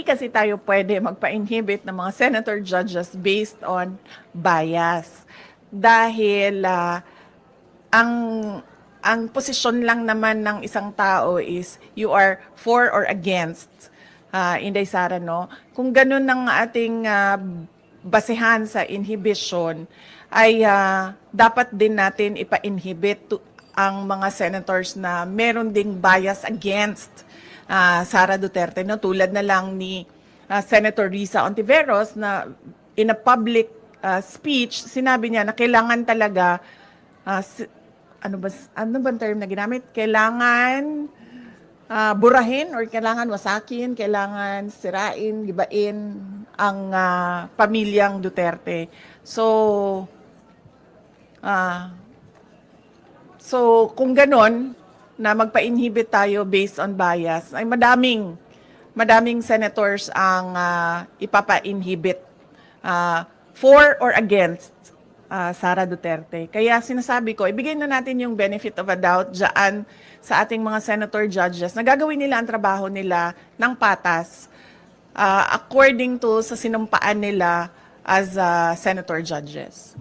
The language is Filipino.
kasi tayo pwede magpa-inhibit ng mga senator judges based on bias. Dahil ang ang posisyon lang naman ng isang tao is you are for or against. Inday Sara, no? Kung ganun ang ating basehan sa inhibition, ay dapat din natin ipa-inhibit ang mga senators na meron ding bias against Sara Duterte, no? Tulad na lang ni Senator Risa Ontiveros na in a public speech, sinabi niya na kailangan talaga, ano ba term na ginamit? Kailangan burahin or kailangan wasakin, kailangan sirain, gibain ang pamilyang Duterte. So kung ganon, na magpa-inhibit tayo based on bias, ay madaming senators ang ipapa-inhibit for or against Sara Duterte. Kaya sinasabi ko, ibigay na natin yung benefit of a doubt dyan sa ating mga senator judges na gagawin nila ang trabaho nila ng patas according to sa sinumpaan nila as senator judges.